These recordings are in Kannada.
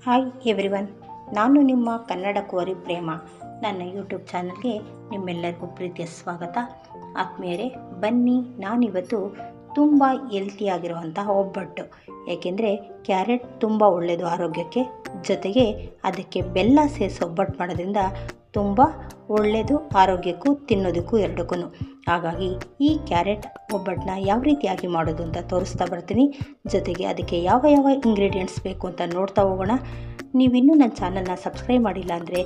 ಹಾಯ್ ಎವ್ರಿವನ್, ನಾನು ನಿಮ್ಮ ಕನ್ನಡ ಕುವರಿ ಪ್ರೇಮ. ನನ್ನ ಯೂಟ್ಯೂಬ್ ಚಾನಲ್ಗೆ ನಿಮ್ಮೆಲ್ಲರಿಗೂ ಪ್ರೀತಿಯ ಸ್ವಾಗತ. ಆತ್ಮೀಯರೇ, ಬನ್ನಿ ನಾನಿವತ್ತು ತುಂಬ ಹೆಲ್ತಿಯಾಗಿರುವಂತಹ ಒಬ್ಬಟ್ಟು, ಏಕೆಂದರೆ ಕ್ಯಾರೆಟ್ ತುಂಬ ಒಳ್ಳೆಯದು ಆರೋಗ್ಯಕ್ಕೆ. ಜೊತೆಗೆ ಅದಕ್ಕೆ ಬೆಲ್ಲ ಸೇರಿಸಿ ಒಬ್ಬಟ್ಟು ಮಾಡೋದ್ರಿಂದ ತುಂಬ ಒಳ್ಳೆಯದು ಆರೋಗ್ಯಕ್ಕೂ ತಿನ್ನೋದಕ್ಕೂ ಎರಡಕ್ಕೂ. ಹಾಗಾಗಿ ಈ ಕ್ಯಾರೆಟ್ ಒಬ್ಬಟ್ಟನ್ನ ಯಾವ ರೀತಿಯಾಗಿ ಮಾಡೋದು ಅಂತ ತೋರಿಸ್ತಾ ಬರ್ತೀನಿ. ಜೊತೆಗೆ ಅದಕ್ಕೆ ಯಾವ ಯಾವ ಇಂಗ್ರೀಡಿಯೆಂಟ್ಸ್ ಬೇಕು ಅಂತ ನೋಡ್ತಾ ಹೋಗೋಣ. ನೀವಿನ್ನೂ ನನ್ನ ಚಾನಲ್ನ ಸಬ್ಸ್ಕ್ರೈಬ್ ಮಾಡಿಲ್ಲ ಅಂದರೆ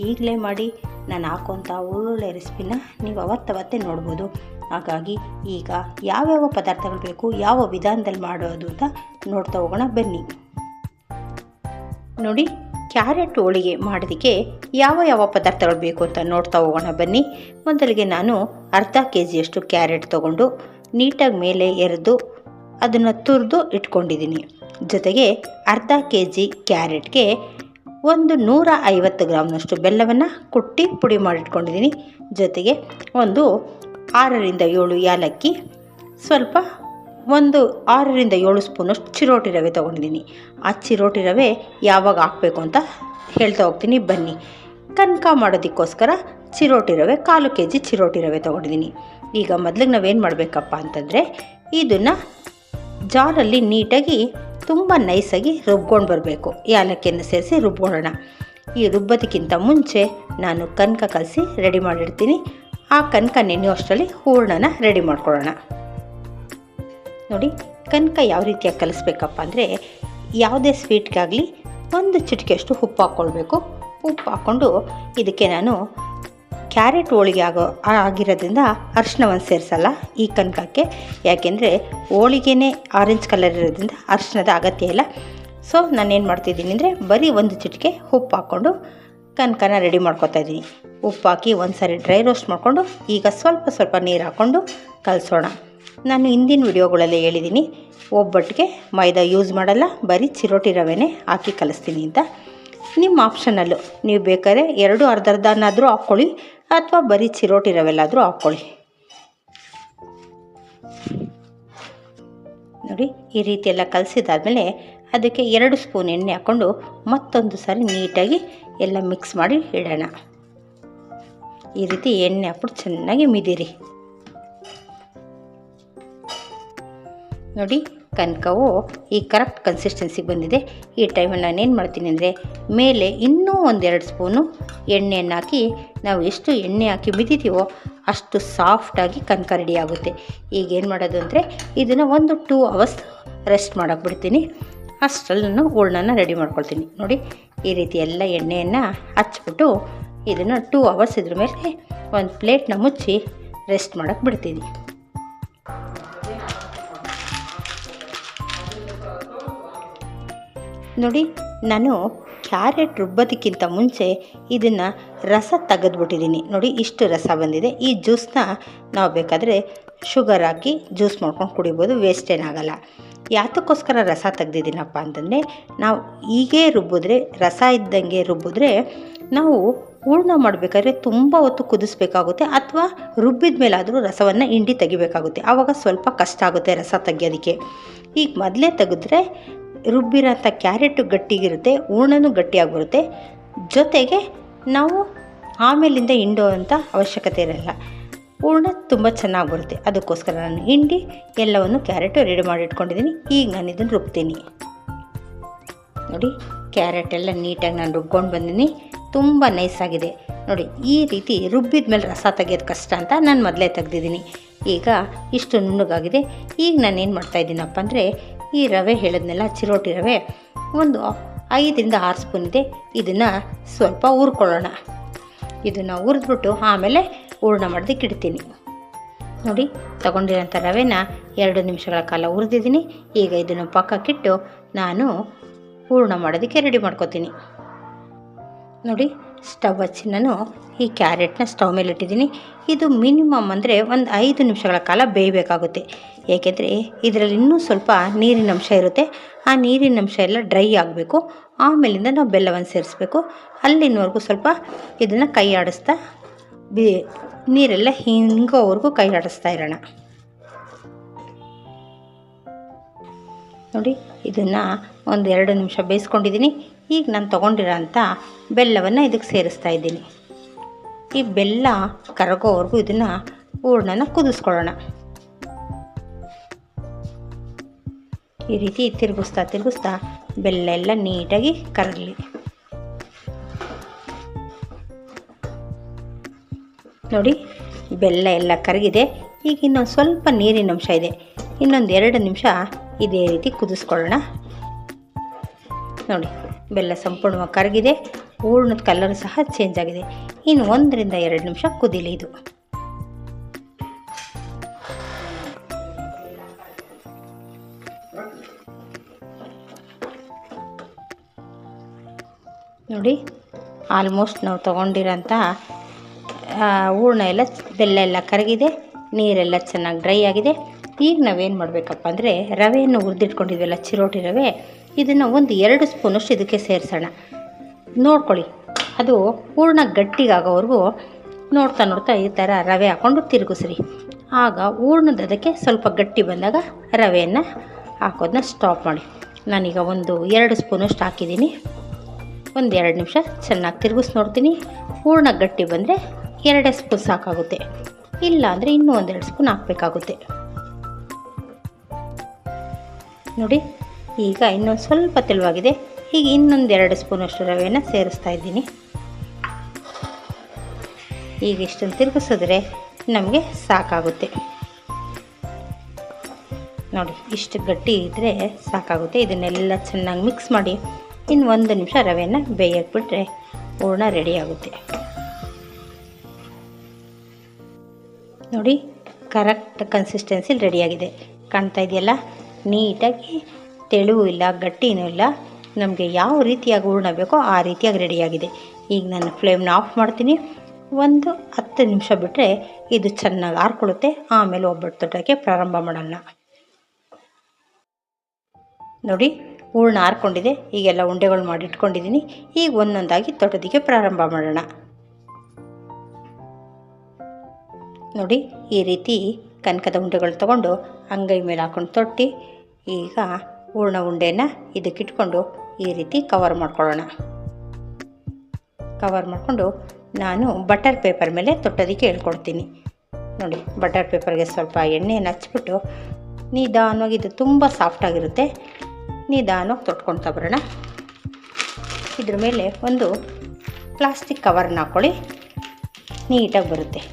ಈಗಲೇ ಮಾಡಿ. ನಾನು ಹಾಕುವಂಥ ಒಳ್ಳೊಳ್ಳೆ ರೆಸಿಪಿನ ನೀವು ಅವತ್ತವತ್ತೇ ನೋಡ್ಬೋದು. ಹಾಗಾಗಿ ಈಗ ಯಾವ್ಯಾವ ಪದಾರ್ಥಗಳು ಬೇಕು, ಯಾವ ವಿಧಾನದಲ್ಲಿ ಮಾಡೋದು ಅಂತ ನೋಡ್ತಾ ಹೋಗೋಣ ಬನ್ನಿ. ನೋಡಿ, ಕ್ಯಾರೆಟ್ ಹೋಳಿಗೆ ಮಾಡೋದಕ್ಕೆ ಯಾವ ಯಾವ ಪದಾರ್ಥಗಳು ಬೇಕು ಅಂತ ನೋಡ್ತಾ ಹೋಗೋಣ ಬನ್ನಿ. ಮೊದಲಿಗೆ ನಾನು ಅರ್ಧ KGಯಷ್ಟು ಕ್ಯಾರೆಟ್ ತೊಗೊಂಡು ನೀಟಾಗಿ ಮೇಲೆ ಎರೆದು ಅದನ್ನು ತುರಿದು ಇಟ್ಕೊಂಡಿದ್ದೀನಿ. ಜೊತೆಗೆ ಅರ್ಧ KG ಕ್ಯಾರೆಟ್ಗೆ 150 ಗ್ರಾಮ್ನಷ್ಟು ಬೆಲ್ಲವನ್ನು ಕುಟ್ಟಿ ಪುಡಿ ಮಾಡಿಟ್ಕೊಂಡಿದ್ದೀನಿ. ಜೊತೆಗೆ ಒಂದು 6ರಿಂದ 7 ಏಲಕ್ಕಿ, ಸ್ವಲ್ಪ ಒಂದು 6ರಿಂದ 7 ಸ್ಪೂನಷ್ಟು ಚಿರೋಟಿ ರವೆ ತೊಗೊಂಡಿದ್ದೀನಿ. ಆ ಚಿರೋಟಿ ರವೆ ಯಾವಾಗ ಹಾಕಬೇಕು ಅಂತ ಹೇಳ್ತಾ ಹೋಗ್ತೀನಿ ಬನ್ನಿ. ಕನಕ ಮಾಡೋದಕ್ಕೋಸ್ಕರ ಚಿರೋಟಿ ರವೆ 1/4 KG ಚಿರೋಟಿ ರವೆ ತೊಗೊಂಡಿದ್ದೀನಿ. ಈಗ ಮೊದಲಿಗೆ ನಾವೇನು ಮಾಡಬೇಕಪ್ಪ ಅಂತಂದರೆ, ಇದನ್ನು ಜಾರಲ್ಲಿ ನೀಟಾಗಿ ತುಂಬ ನೈಸಾಗಿ ರುಬ್ಕೊಂಡು ಬರಬೇಕು. ಏಲಕ್ಕಿಯನ್ನು ಸೇರಿಸಿ ರುಬ್ಕೊಳ್ಳೋಣ. ಈ ರುಬ್ಬೋದಕ್ಕಿಂತ ಮುಂಚೆ ನಾನು ಕನಕ ಕಲಸಿ ರೆಡಿ ಮಾಡಿಡ್ತೀನಿ. ಆ ಕನಕ ನೆನೆಯೋಷ್ಟರಲ್ಲಿ ಹೂರಣನ ರೆಡಿ ಮಾಡ್ಕೊಳ್ಳೋಣ. ನೋಡಿ, ಕನಕ ಯಾವ ರೀತಿಯಾಗಿ ಕಲಿಸ್ಬೇಕಪ್ಪ ಅಂದರೆ, ಯಾವುದೇ ಸ್ವೀಟ್ಗಾಗಲಿ ಒಂದು ಚಿಟಿಕೆಯಷ್ಟು ಉಪ್ಪು ಹಾಕ್ಕೊಳ್ಬೇಕು. ಉಪ್ಪು ಹಾಕ್ಕೊಂಡು ಇದಕ್ಕೆ ನಾನು ಕ್ಯಾರೆಟ್ ಹೋಳಿಗೆ ಆಗಿರೋದ್ರಿಂದ ಅರಿಶಿನವನ್ನು ಸೇರಿಸಲ್ಲ ಈ ಕನಕಕ್ಕೆ. ಯಾಕೆಂದರೆ ಹೋಳಿಗೆನೇ ಆರೆಂಜ್ ಕಲರ್ ಇರೋದ್ರಿಂದ ಅರಿಶಿನದ ಅಗತ್ಯ ಇಲ್ಲ. ಸೊ ನಾನೇನು ಮಾಡ್ತಿದ್ದೀನಿ ಅಂದರೆ, ಬರೀ ಒಂದು ಚಿಟಿಕೆ ಉಪ್ಪು ಹಾಕ್ಕೊಂಡು ಕನಕನ ರೆಡಿ ಮಾಡ್ಕೊತಾ ಇದ್ದೀನಿ. ಉಪ್ಪು ಹಾಕಿ ಒಂದು ಸಾರಿ ಡ್ರೈ ರೋಸ್ಟ್ ಮಾಡಿಕೊಂಡು ಈಗ ಸ್ವಲ್ಪ ನೀರು ಹಾಕ್ಕೊಂಡು ಕಲಸೋಣ. ನಾನು ಹಿಂದಿನ ವಿಡಿಯೋಗಳಲ್ಲಿ ಹೇಳಿದ್ದೀನಿ, ಒಬ್ಬಟ್ಟಿಗೆ ಮೈದಾ ಯೂಸ್ ಮಾಡಲ್ಲ, ಬರೀ ಚಿರೋಟಿ ರವೆನೇ ಹಾಕಿ ಕಲಿಸ್ತೀನಿ ಅಂತ. ನಿಮ್ಮ ಆಪ್ಷನಲ್ಲು, ನೀವು ಬೇಕಾದ್ರೆ 2 ಅರ್ಧನಾದರೂ ಹಾಕ್ಕೊಳ್ಳಿ ಅಥವಾ ಬರೀ ಚಿರೋಟಿ ರವೆಲ್ಲಾದರೂ ಹಾಕ್ಕೊಳ್ಳಿ. ನೋಡಿ, ಈ ರೀತಿ ಎಲ್ಲ ಕಲಸಿದಾದ್ಮೇಲೆ ಅದಕ್ಕೆ 2 ಸ್ಪೂನ್ ಎಣ್ಣೆ ಹಾಕ್ಕೊಂಡು ಮತ್ತೊಂದು ಸಾರಿ ನೀಟಾಗಿ ಎಲ್ಲ ಮಿಕ್ಸ್ ಮಾಡಿ ಇಡೋಣ. ಈ ರೀತಿ ಎಣ್ಣೆ ಹಾಕ್ಬಿಟ್ಟು ಚೆನ್ನಾಗಿ ಮಿದಿರಿ. ನೋಡಿ, ಕನಕವು ಈ ಕರೆಕ್ಟ್ ಕನ್ಸಿಸ್ಟೆನ್ಸಿಗೆ ಬಂದಿದೆ. ಈ ಟೈಮಲ್ಲಿ ನಾನೇನು ಮಾಡ್ತೀನಿ ಅಂದರೆ, ಮೇಲೆ ಇನ್ನೂ 1-2 ಸ್ಪೂನು ಎಣ್ಣೆಯನ್ನು ಹಾಕಿ, ನಾವು ಎಷ್ಟು ಎಣ್ಣೆ ಹಾಕಿ ಮಿದಿತೀವೋ ಅಷ್ಟು ಸಾಫ್ಟಾಗಿ ಕನಕ ರೆಡಿ ಆಗುತ್ತೆ. ಈಗೇನು ಮಾಡೋದು ಅಂದರೆ, ಇದನ್ನು ಒಂದು 2 ಅವರ್ಸ್ ರೆಸ್ಟ್ ಮಾಡೋಕ್ಕೆ ಬಿಡ್ತೀನಿ. ಅಷ್ಟರಲ್ಲಿ ನಾನು ಹೂರಣನ ರೆಡಿ ಮಾಡ್ಕೊಳ್ತೀನಿ. ನೋಡಿ, ಈ ರೀತಿ ಎಲ್ಲ ಎಣ್ಣೆಯನ್ನು ಹಚ್ಬಿಟ್ಟು ಇದನ್ನು 2 ಅವರ್ಸ್ ಇದ್ರ ಮೇಲೆ ಒಂದು ಪ್ಲೇಟ್ನ ಮುಚ್ಚಿ ರೆಸ್ಟ್ ಮಾಡೋಕ್ಕೆ ಬಿಡ್ತೀನಿ. ನೋಡಿ, ನಾನು ಕ್ಯಾರೆಟ್ ರುಬ್ಬೋದಕ್ಕಿಂತ ಮುಂಚೆ ಇದನ್ನು ರಸ ತೆಗೆದುಬಿಟ್ಟಿದ್ದೀನಿ. ನೋಡಿ, ಇಷ್ಟು ರಸ ಬಂದಿದೆ. ಈ ಜ್ಯೂಸನ್ನ ನಾವು ಬೇಕಾದರೆ ಶುಗರ್ ಹಾಕಿ ಜ್ಯೂಸ್ ಮಾಡ್ಕೊಂಡು ಕುಡಿಬೋದು, ವೇಸ್ಟ್ ಏನಾಗಲ್ಲ. ಯಾತಕ್ಕೋಸ್ಕರ ರಸ ತೆಗ್ದಿದ್ದೀನಪ್ಪ ಅಂತಂದರೆ, ನಾವು ಹೀಗೇ ರುಬ್ಬಿದ್ರೆ, ರಸ ಇದ್ದಂಗೆ ರುಬ್ಬಿದ್ರೆ ನಾವು ಹೂರ್ಣ ಮಾಡಬೇಕಾದ್ರೆ ತುಂಬ ಹೊತ್ತು ಕುದಿಸ್ಬೇಕಾಗುತ್ತೆ, ಅಥವಾ ರುಬ್ಬಿದ ಮೇಲಾದರೂ ರಸವನ್ನು ಹಿಂಡಿ ತೆಗಿಬೇಕಾಗುತ್ತೆ. ಆವಾಗ ಸ್ವಲ್ಪ ಕಷ್ಟ ಆಗುತ್ತೆ ರಸ ತೆಗಿಯೋದಕ್ಕೆ. ಈಗ ಮೊದಲೇ ತೆಗೆದ್ರೆ ರುಬ್ಬಿರೋಂಥ ಕ್ಯಾರೆಟು ಗಟ್ಟಿಗಿರುತ್ತೆ, ಹೂರಣನೂ ಗಟ್ಟಿಯಾಗಿ ಬರುತ್ತೆ. ಜೊತೆಗೆ ನಾವು ಆಮೇಲಿಂದ ಹಿಂಡುವಂಥ ಅವಶ್ಯಕತೆ ಇರಲ್ಲ, ಹೂರಣ ತುಂಬ ಚೆನ್ನಾಗಿ ಬರುತ್ತೆ. ಅದಕ್ಕೋಸ್ಕರ ನಾನು ಹಿಂಡಿ ಎಲ್ಲವನ್ನು ಕ್ಯಾರೆಟು ರೆಡಿ ಮಾಡಿ ಇಟ್ಕೊಂಡಿದ್ದೀನಿ. ಈಗ ನಾನು ಇದನ್ನು ರುಬ್ತೀನಿ. ನೋಡಿ, ಕ್ಯಾರೆಟ್ ಎಲ್ಲ ನೀಟಾಗಿ ನಾನು ರುಬ್ಕೊಂಡು ಬಂದಿದ್ದೀನಿ. ತುಂಬ ನೈಸಾಗಿದೆ. ನೋಡಿ, ಈ ರೀತಿ ರುಬ್ಬಿದ ಮೇಲೆ ರಸ ತೆಗಿಯೋದು ಕಷ್ಟ ಅಂತ ನಾನು ಮೊದಲೇ ತೆಗ್ದಿದ್ದೀನಿ. ಈಗ ಇಷ್ಟು ನುಣ್ಣಗಾಗಿದೆ. ಈಗ ನಾನೇನು ಮಾಡ್ತಾಯಿದ್ದೀನಪ್ಪ ಅಂದರೆ, ಈ ರವೆ ಹೇಳಿದ್ನೆಲ್ಲ ಚಿರೋಟಿ ರವೆ ಒಂದು 5ರಿಂದ 6 ಸ್ಪೂನ್ ಇದೆ. ಇದನ್ನು ಸ್ವಲ್ಪ ಹುರ್ಕೊಳ್ಳೋಣ. ಇದನ್ನು ಹುರಿದ್ಬಿಟ್ಟು ಆಮೇಲೆ ಹೂರಣ ಮಾಡೋದಕ್ಕೆ ಇಡ್ತೀನಿ. ನೋಡಿ, ತೊಗೊಂಡಿರೋಂಥ ರವೆನ 2 ನಿಮಿಷಗಳ ಕಾಲ ಹುರಿದಿದ್ದೀನಿ. ಈಗ ಇದನ್ನು ಪಕ್ಕಕ್ಕಿಟ್ಟು ನಾನು ಹೂರಣ ಮಾಡೋದಕ್ಕೆ ರೆಡಿ ಮಾಡ್ಕೊತೀನಿ. ನೋಡಿ, ಸ್ಟವ್ ಹಚ್ಚಿ ನಾನು ಈ ಕ್ಯಾರೆಟ್ನ ಸ್ಟವ್ ಮೇಲೆ ಇಟ್ಟಿದ್ದೀನಿ. ಇದು ಮಿನಿಮಮ್ ಅಂದರೆ ಒಂದು 5 ನಿಮಿಷಗಳ ಕಾಲ ಬೇಯಬೇಕಾಗುತ್ತೆ. ಏಕೆಂದರೆ ಇದರಲ್ಲಿ ಇನ್ನೂ ಸ್ವಲ್ಪ ನೀರಿನ ಅಂಶ ಇರುತ್ತೆ. ಆ ನೀರಿನ ಅಂಶ ಎಲ್ಲ ಡ್ರೈ ಆಗಬೇಕು. ಆಮೇಲಿಂದ ನಾವು ಬೆಲ್ಲವನ್ನು ಸೇರಿಸ್ಬೇಕು. ಅಲ್ಲಿನವರೆಗೂ ಸ್ವಲ್ಪ ಇದನ್ನು ಕೈ ಆಡಿಸ್ತಾ ನೀರೆಲ್ಲ ಹಿಂಗೋವರೆಗೂ ಕೈ ಆಡಿಸ್ತಾ ಇರೋಣ. ನೋಡಿ, ಇದನ್ನು ಒಂದು 2 ನಿಮಿಷ ಬೇಯಿಸ್ಕೊಂಡಿದ್ದೀನಿ. ಈಗ ನಾನು ತೊಗೊಂಡಿರೋಂಥ ಬೆಲ್ಲವನ್ನು ಇದಕ್ಕೆ ಸೇರಿಸ್ತಾ ಇದ್ದೀನಿ. ಈ ಬೆಲ್ಲ ಕರಗೋವರೆಗೂ ಇದನ್ನು ಹೂರಣನ ಕುದಿಸ್ಕೊಳ್ಳೋಣ. ಈ ರೀತಿ ತಿರುಗಿಸ್ತಾ ಬೆಲ್ಲ ಎಲ್ಲ ನೀಟಾಗಿ ಕರಗಲಿ. ನೋಡಿ, ಬೆಲ್ಲ ಎಲ್ಲ ಕರಗಿದೆ. ಈಗ ಇನ್ನೊಂದು ಸ್ವಲ್ಪ ನೀರಿನ ಅಂಶ ಇದೆ. ಇನ್ನೊಂದು 2 ನಿಮಿಷ ಇದೇ ರೀತಿ ಕುದಿಸ್ಕೊಳ್ಳೋಣ. ನೋಡಿ, ಬೆಲ್ಲ ಸಂಪೂರ್ಣವಾಗಿ ಕರಗಿದೆ. ಹೂರಣದ ಕಲರ್ ಸಹ ಚೇಂಜ್ ಆಗಿದೆ. ಇನ್ನು 1 ರಿಂದ 2 ನಿಮಿಷ ಕುದೀಲಿ ಇದು. ನೋಡಿ, ಆಲ್ಮೋಸ್ಟ್ ನಾವು ತೊಗೊಂಡಿರೋಂಥ ಹೂರಣ ಎಲ್ಲ ಬೆಲ್ಲ ಎಲ್ಲ ಕರಗಿದೆ. ನೀರೆಲ್ಲ ಚೆನ್ನಾಗಿ ಡ್ರೈ ಆಗಿದೆ. ಈಗ ನಾವೇನು ಮಾಡಬೇಕಪ್ಪ ಅಂದರೆ ರವೆಯನ್ನು ಹುರಿದಿಟ್ಕೊಂಡಿದ್ವಲ್ಲ, ಚಿರೋಟಿ ರವೆ, ಇದನ್ನು ಒಂದು 2 ಸ್ಪೂನಷ್ಟು ಇದಕ್ಕೆ ಸೇರಿಸೋಣ. ನೋಡ್ಕೊಳ್ಳಿ, ಅದು ಹೂರಣ ಗಟ್ಟಿಗಾಗೋವರೆಗೂ ನೋಡ್ತಾ ಈ ಥರ ರವೆ ಹಾಕ್ಕೊಂಡು ತಿರುಗಿಸ್ರಿ. ಆಗ ಹೂರಣದ ಅದಕ್ಕೆ ಸ್ವಲ್ಪ ಗಟ್ಟಿ ಬಂದಾಗ ರವೆಯನ್ನು ಹಾಕೋದನ್ನ ಸ್ಟಾಪ್ ಮಾಡಿ. ನಾನೀಗ ಒಂದು 2 ಸ್ಪೂನಷ್ಟು ಹಾಕಿದ್ದೀನಿ. ಒಂದು 2 ನಿಮಿಷ ಚೆನ್ನಾಗಿ ತಿರುಗಿಸಿ ನೋಡ್ತೀನಿ. ಹೂರಣ ಗಟ್ಟಿ ಬಂದರೆ 2 ಸ್ಪೂನ್ ಸಾಕಾಗುತ್ತೆ. ಇಲ್ಲ ಅಂದರೆ ಇನ್ನೂ 1-2 ಸ್ಪೂನ್ ಹಾಕಬೇಕಾಗುತ್ತೆ. ನೋಡಿ, ಈಗ ಇನ್ನೊಂದು ಸ್ವಲ್ಪ ತೆಳುವಾಗಿದೆ. ಈಗ ಇನ್ನೊಂದು 2 ಸ್ಪೂನಷ್ಟು ರವೆಯನ್ನು ಸೇರಿಸ್ತಾ ಇದ್ದೀನಿ. ಈಗ ಇಷ್ಟನ್ನು ತಿರುಗಿಸಿದ್ರೆ ನಮಗೆ ಸಾಕಾಗುತ್ತೆ. ನೋಡಿ, ಇಷ್ಟು ಗಟ್ಟಿ ಇದ್ದರೆ ಸಾಕಾಗುತ್ತೆ. ಇದನ್ನೆಲ್ಲ ಚೆನ್ನಾಗಿ ಮಿಕ್ಸ್ ಮಾಡಿ ಇನ್ನು 1 ನಿಮಿಷ ರವೆಯನ್ನು ಬೇಯಕ್ಕೆ ಬಿಟ್ಟರೆ ಹೂರಣ ರೆಡಿ ಆಗುತ್ತೆ. ನೋಡಿ, ಕರೆಕ್ಟ್ ಕನ್ಸಿಸ್ಟೆನ್ಸಿಲಿ ರೆಡಿಯಾಗಿದೆ. ಕಾಣ್ತಾ ಇದೆಯಲ್ಲ, ನೀಟಾಗಿ ತೆಳು ಇಲ್ಲ, ಗಟ್ಟಿನೂ ಇಲ್ಲ. ನಮಗೆ ಯಾವ ರೀತಿಯಾಗಿ ಹೂರಣ ಬೇಕೋ ಆ ರೀತಿಯಾಗಿ ರೆಡಿಯಾಗಿದೆ. ಈಗ ನಾನು ಫ್ಲೇಮ್ನ ಆಫ್ ಮಾಡ್ತೀನಿ. ಒಂದು 10 ನಿಮಿಷ ಬಿಟ್ಟರೆ ಇದು ಚೆನ್ನಾಗಿ ಆರ್ಕೊಳ್ಳುತ್ತೆ. ಆಮೇಲೆ ಒಬ್ಬಟ್ಟು ತೊಟ್ಟಕ್ಕೆ ಪ್ರಾರಂಭ ಮಾಡೋಣ. ನೋಡಿ, ಹೂರಣ ಆರ್ಕೊಂಡಿದೆ. ಈಗೆಲ್ಲ ಉಂಡೆಗಳು ಮಾಡಿ ಇಟ್ಕೊಂಡಿದ್ದೀನಿ. ಈಗ ಒಂದೊಂದಾಗಿ ತೊಟ್ಟೋದಕ್ಕೆ ಪ್ರಾರಂಭ ಮಾಡೋಣ. ನೋಡಿ, ಈ ರೀತಿ ಕನಕದ ಉಂಡೆಗಳು ತೊಗೊಂಡು ಅಂಗೈ ಮೇಲೆ ಹಾಕೊಂಡು ತೊಟ್ಟು ಈಗ ಹೂರಣ ಉಂಡೆನ ಇದಕ್ಕಿಟ್ಕೊಂಡು ಈ ರೀತಿ ಕವರ್ ಮಾಡ್ಕೊಳ್ಳೋಣ. ಕವರ್ ಮಾಡಿಕೊಂಡು ನಾನು ಬಟರ್ ಪೇಪರ್ ಮೇಲೆ ತೊಟ್ಟೋದಕ್ಕೆ ಹೇಳ್ಕೊಡ್ತೀನಿ. ನೋಡಿ, ಬಟರ್ ಪೇಪರ್ಗೆ ಸ್ವಲ್ಪ ಎಣ್ಣೆಯನ್ನು ಹಚ್ಬಿಟ್ಟು ನಿಧಾನವಾಗಿ, ಇದು ತುಂಬ ಸಾಫ್ಟಾಗಿರುತ್ತೆ, ನಿಧಾನವಾಗಿ ತೊಟ್ಕೊಳ್ತಾ ಬರೋಣ. ಇದ್ರ ಮೇಲೆ ಒಂದು ಪ್ಲಾಸ್ಟಿಕ್ ಕವರ್ನ ಹಾಕ್ಕೊಳ್ಳಿ, ನೀಟಾಗಿ ಬರುತ್ತೆ.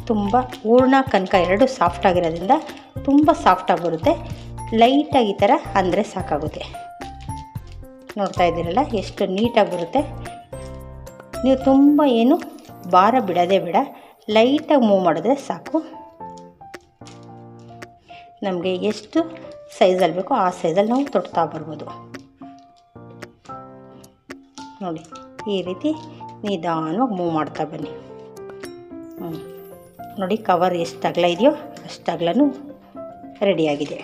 ತುಂಬ ಹೂರಣ ಕನಕ ಎರಡು ಸಾಫ್ಟಾಗಿರೋದ್ರಿಂದ ತುಂಬ ಸಾಫ್ಟಾಗಿ ಬರುತ್ತೆ. ಲೈಟಾಗಿ ಈ ಥರ ಅಂದರೆ ಸಾಕಾಗುತ್ತೆ. ನೋಡ್ತಾ ಇದ್ದೀರಲ್ಲ ಎಷ್ಟು ನೀಟಾಗಿ ಬರುತ್ತೆ. ನೀವು ತುಂಬ ಏನು ಭಾರ ಬಿಡೋದೇ ಬೇಡ, ಲೈಟಾಗಿ ಮೂವ್ ಮಾಡಿದ್ರೆ ಸಾಕು. ನಮಗೆ ಎಷ್ಟು ಸೈಜಲ್ಲಿ ಬೇಕೋ ಆ ಸೈಜಲ್ಲಿ ನಾವು ತೊಡ್ತಾ ಬರ್ಬೋದು. ನೋಡಿ, ಈ ರೀತಿ ನಿಧಾನವಾಗಿ ಮೂವ್ ಮಾಡ್ತಾ ಬನ್ನಿ. ನೋಡಿ, ಕವರ್ ಎಷ್ಟು ಅಗಲ ಇದೆಯೋ ಅಷ್ಟು ಅಗಲನೂ ರೆಡಿಯಾಗಿದೆ.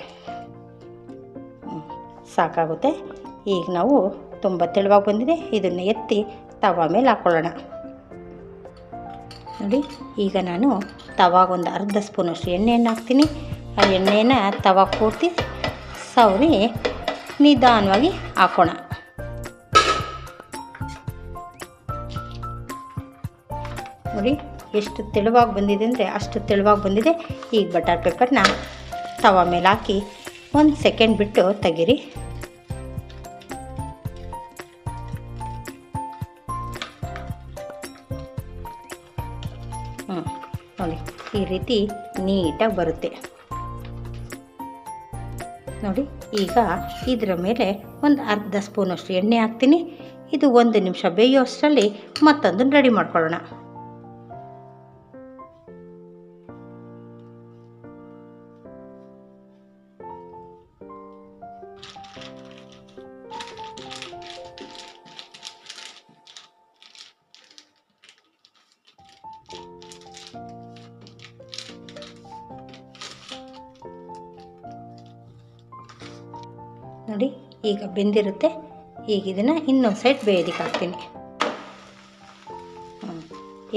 ಸಾಕಾಗುತ್ತೆ. ಈಗ ನಾವು ತುಂಬ ತೆಳುವಾಗಿ ಬಂದಿದೆ. ಇದನ್ನು ಎತ್ತಿ ತವಾ ಮೇಲೆ ಹಾಕ್ಕೊಳ್ಳೋಣ. ನೋಡಿ, ಈಗ ನಾನು ತವಾಗೊಂದು ಅರ್ಧ ಸ್ಪೂನಷ್ಟು ಎಣ್ಣೆಯನ್ನು ಹಾಕ್ತೀನಿ. ಆ ಎಣ್ಣೆನ ತವಾ ಪೂರ್ತಿ ಸವರಿ ನಿಧಾನವಾಗಿ ಹಾಕೋಣ. ನೋಡಿ, ಎಷ್ಟು ತೆಳುವಾಗಿ ಬಂದಿದೆ ಅಂದರೆ ಅಷ್ಟು ತೆಳುವಾಗಿ ಬಂದಿದೆ. ಈಗ ಬಟರ್ ಪೇಪರ್ನ ತವಾ ಮೇಲೆ ಹಾಕಿ 1 ಸೆಕೆಂಡ್ ಬಿಟ್ಟು ತೆಗೀರಿ. ನೋಡಿ, ಈ ರೀತಿ ನೀಟಾಗಿ ಬರುತ್ತೆ. ನೋಡಿ, ಈಗ ಇದರ ಮೇಲೆ ಒಂದು ಅರ್ಧ ಸ್ಪೂನಷ್ಟು ಎಣ್ಣೆ ಹಾಕ್ತೀನಿ. ಇದು 1 ನಿಮಿಷ ಬೇಯೋಷ್ಟರಲ್ಲಿ ಮತ್ತೊಂದನ್ನು ರೆಡಿ ಮಾಡ್ಕೊಳ್ಳೋಣ. ನೋಡಿ, ಈಗ ಬೆಂದಿರುತ್ತೆ. ಈಗ ಇದನ್ನು ಇನ್ನೊಂದು ಸೈಡ್ ಬೇಯೋದಕ್ಕೆ ಹಾಕ್ತೀನಿ.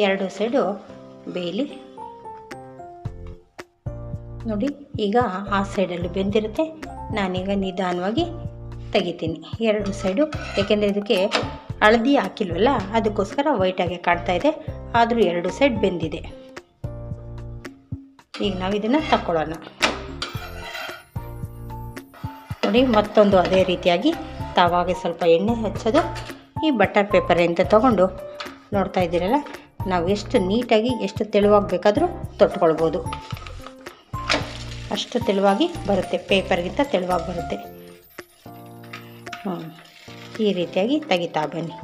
2 ಸೈಡು ಬೇಯಲಿ. ನೋಡಿ, ಈಗ ಆ ಸೈಡಲ್ಲಿ ಬೆಂದಿರುತ್ತೆ. ನಾನೀಗ ನಿಧಾನವಾಗಿ ತೆಗಿತೀನಿ ಎರಡು ಸೈಡು. ಏಕೆಂದರೆ ಇದಕ್ಕೆ ಹಳದಿ ಹಾಕಿಲ್ವಲ್ಲ, ಅದಕ್ಕೋಸ್ಕರ ವೈಟಾಗೆ ಕಾಣ್ತಾಯಿದೆ. ಆದರೂ ಎರಡು ಸೈಡ್ ಬೆಂದಿದೆ. ಈಗ ನಾವು ಇದನ್ನು ತಗೊಳ್ಳೋಣ. ನೋಡಿ, ಮತ್ತೊಂದು ಅದೇ ರೀತಿಯಾಗಿ ತವಾಗೆ ಸ್ವಲ್ಪ ಎಣ್ಣೆ ಹಚ್ಚೋದು. ಈ ಬಟರ್ ಪೇಪರ್ ಅಂತ ತೊಗೊಂಡು ನೋಡ್ತಾ ಇದ್ದೀರಲ್ಲ, ನಾವು ಎಷ್ಟು ನೀಟಾಗಿ ಎಷ್ಟು ತೆಳುವಾಗಿ ಬೇಕಾದರೂ ತೊಟ್ಕೊಳ್ಬೋದು. ಅಷ್ಟು ತೆಳುವಾಗಿ ಬರುತ್ತೆ, ಪೇಪರ್ಗಿಂತ ತೆಳುವಾಗಿ ಬರುತ್ತೆ. ಈ ರೀತಿಯಾಗಿ ತೆಗಿತಾ ಬನ್ನಿ.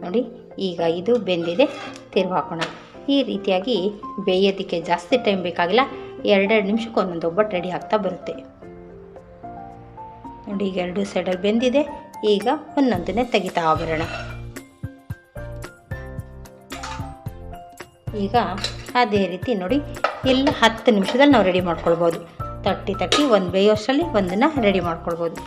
ನೋಡಿ, ಈಗ ಇದು ಬೆಂದಿದೆ. ತಿರುವು ಹಾಕೋಣ. ಈ ರೀತಿಯಾಗಿ ಬೇಯೋದಕ್ಕೆ ಜಾಸ್ತಿ ಟೈಮ್ ಬೇಕಾಗಿಲ್ಲ, 2 ನಿಮಿಷಕ್ಕೆ ಒಂದೊಂದು ಒಬ್ಬಟ್ಟು ರೆಡಿ ಆಗ್ತಾ ಬರುತ್ತೆ. ನೋಡಿ, ಈಗ 2 ಸೈಡಲ್ಲಿ ಬೆಂದಿದೆ. ಈಗ ಒಂದೊಂದನ್ನೇ ತೆಗಿತಾ ಬರೋಣ. ಈಗ ಅದೇ ರೀತಿ ನೋಡಿ, ಎಲ್ಲ 10 ನಿಮಿಷದಲ್ಲಿ ನಾವು ರೆಡಿ ಮಾಡ್ಕೊಳ್ಬೋದು. ತಟ್ಟಿ ಒಂದು ಬೇಯೋಷ್ಟರಲ್ಲಿ ಒಂದನ್ನು ರೆಡಿ ಮಾಡ್ಕೊಳ್ಬೋದು.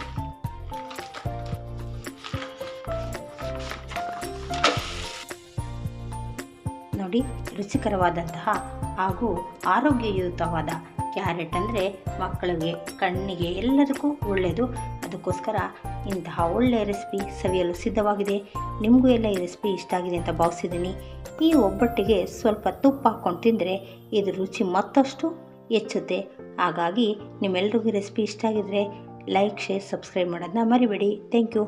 ನೋಡಿ, ರುಚಿಕರವಾದಂತಹ ಹಾಗೂ ಆರೋಗ್ಯಯುತವಾದ ಕ್ಯಾರೆಟ್ ಅಂದರೆ ಮಕ್ಕಳಿಗೆ, ಕಣ್ಣಿಗೆ ಎಲ್ಲರಿಗೂ ಒಳ್ಳೆಯದು. ಅದಕ್ಕೋಸ್ಕರ ಇಂತಹ ಒಳ್ಳೆಯ ರೆಸಿಪಿ ಸವಿಯಲು ಸಿದ್ಧವಾಗಿದೆ. ನಿಮಗೂ ಎಲ್ಲ ಈ ರೆಸಿಪಿ ಇಷ್ಟ ಆಗಿದೆ ಅಂತ ಭಾವಿಸಿದ್ದೀನಿ. ಈ ಒಬ್ಬಟ್ಟಿಗೆ ಸ್ವಲ್ಪ ತುಪ್ಪ ಹಾಕ್ಕೊಂಡು ತಿಂದರೆ ಇದು ರುಚಿ ಮತ್ತಷ್ಟು ಹೆಚ್ಚುತ್ತೆ. ಹಾಗಾಗಿ ನಿಮ್ಮೆಲ್ರಿಗೂ ರೆಸಿಪಿ ಇಷ್ಟ ಆಗಿದ್ರೆ ಲೈಕ್, ಶೇರ್, ಸಬ್ಸ್ಕ್ರೈಬ್ ಮಾಡೋದನ್ನ ಮರಿಬೇಡಿ. Thank you.